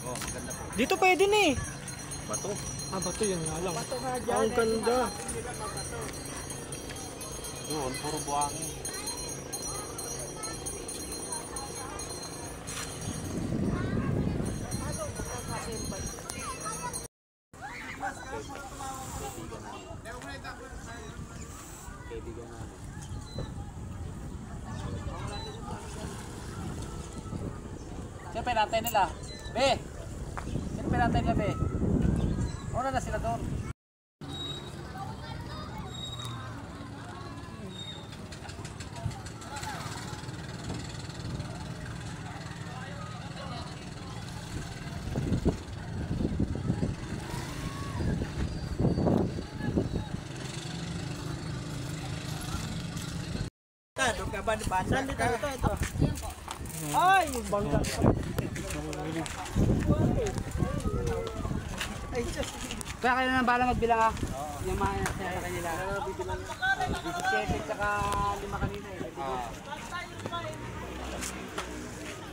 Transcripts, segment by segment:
Oh, maganda po. Dito pwede na eh. Bato. Ah, bato yun nga lang. Bato nga dyan. Ang ganda. Doon, puro buhangin. Kaibigan namin. Siyempre natin nila. Be! Siyempre natin nila, be. Una na sila doon. Doon ka ba? Saan dito? Ito. Ay, yung bangka. Ay, Diyos. Kaya kayo na bala magbilang ah. Yung mga nasa kanila. 17 tsaka 5 kanina eh.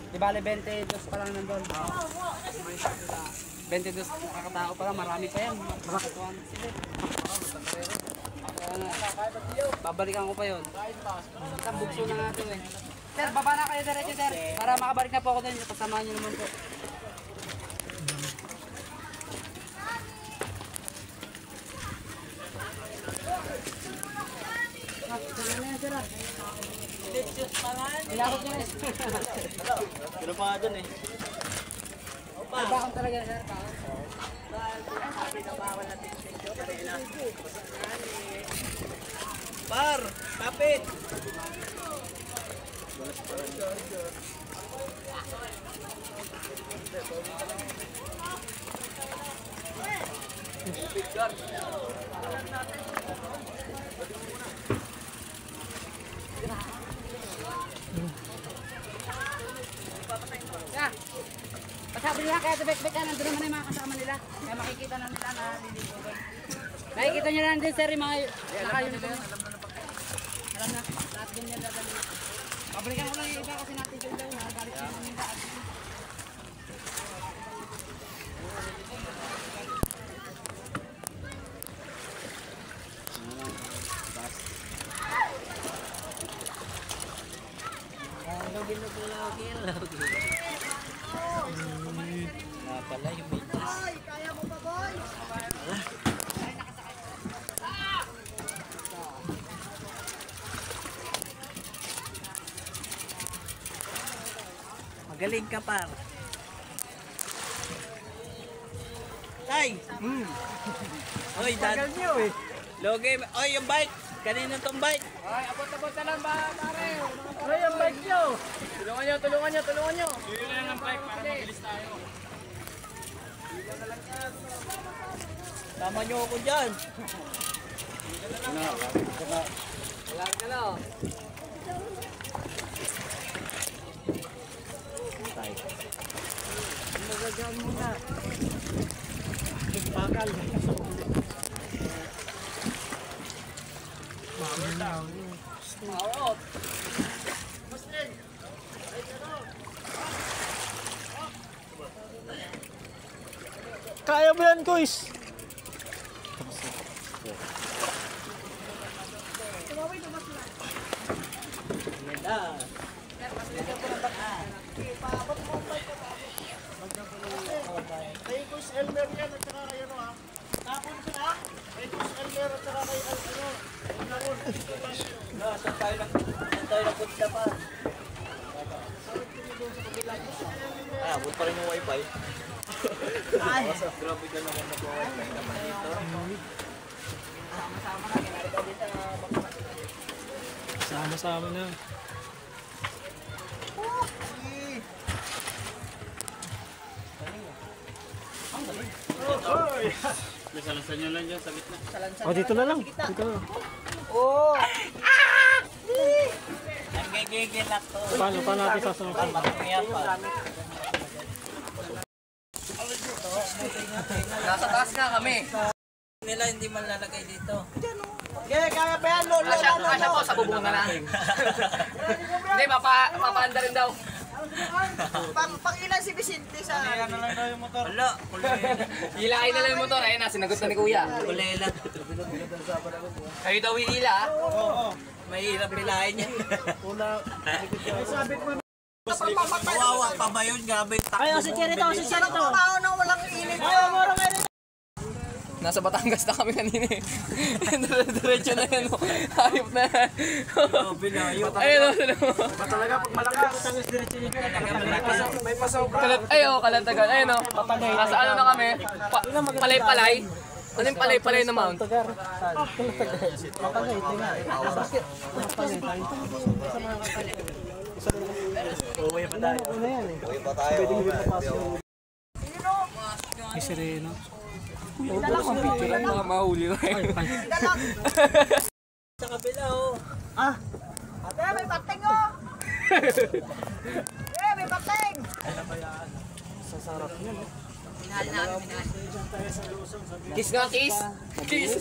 Di bale 22 pa lang nandun. 22 kakatao pa lang, marami pa yan. Makatuan sila. Babalikan ko pa yun. Isang bugso na nga ito eh. Sir, baba na kayo diretso sir. Para makabalik na po ako doon. Kasamahan nyo naman po. Ilakot nyo eh. Pero pa nga dun eh. Ay, bakang talaga sir. Par, kapit. Yeah. Pasabi nila kaya tibek-bek ka, nandun naman yung mga kasama nila. Kaya makikita na nila na liligo doon. Nakikita nyo lang din sir yung mga naka-uniform. Alam na, lahat din nila dali. Pabalikan ko lang yung iba kasi natin yung daw. Nakagalit sila nila. Pala yung bitas. Ay, kaya mo pa boy? Magaling ka par. Tay! Oy, tagal niyo eh. Loge, oy yung bike. Kanina tong bike. Ay, abot-abot na lang ba, pare? Oy, yung bike niyo. Tulungan nyo. Bili na lang ng bike para mabilis tayo. Tama niyo ako dyan. Wala ka na. Magagyan muna. Bakal. Out. Kaya mo yan, Kuys. Ganda. Kay Kus Elmer yan at saka kayo no ha. Tapon ko na. Kay Kus Elmer at saka kay ano. Saan tayo nagpunta pa? Abot pa rin yung wifi. Ay! Grabe ka naman mag-wifi naman dito. Sama-sama na. Kinarita din sa bakma. Sama-sama na. Salasan nyo lang dyan sa gitna. Oh, dito na lang. Dito na. Oh! Ang gigilak to. Paano natin sasamukin? Matumiya pa. Nasa taas nga kami. Nila hindi man lalagay dito. Okay, kaya pa yan, lolo. Kasya po, sa bubong na lang. Hindi, mapaanda rin daw. Pang ilan si Vicente sa... Wala, Hilakay na lang yung motor. Ayun na, sinagot na ni Kuya. kulela. Kayo daw hihila, ha? Mahirap bilahin yan. Kawawa pa ba yun? Grabe yung takbo. Ayaw, si Cherito, si Cherito. Ayaw na walang init. Ayaw, morong init. Nasa Batangas na kami kanina eh. Diretso na yan. Oh. Hayop na yan. Bilayo. Ayun o. Talaga, pag malakas. May pasaw ka. Kalatagan. Ayun o. Nasa ano na kami. Palay-palay. Ano yung palay-palay na mount? May sireno. Mga mahuli na yun. Sa kabila oh. Ate, may bating oh. May bating. Minahal namin, minahal. Kiss nga, kiss! Kiss!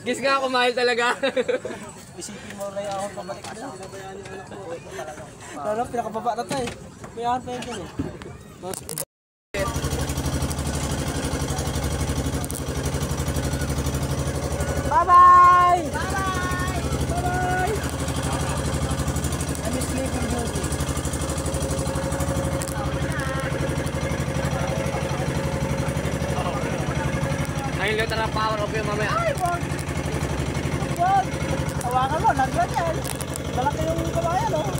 Kiss nga, kumahal talaga. Isipin mo na ako pabalik na. Lalo, pinakababa na tayo. May ahan pa yun dyan eh. Bye-bye! Bye-bye! Bye-bye! I'm sleeping beauty. Ayun lang tara power of yun mamaya. Ay, wag! Wag! Tawakan mo, naglan yan. Malaki yung kabayan, oh.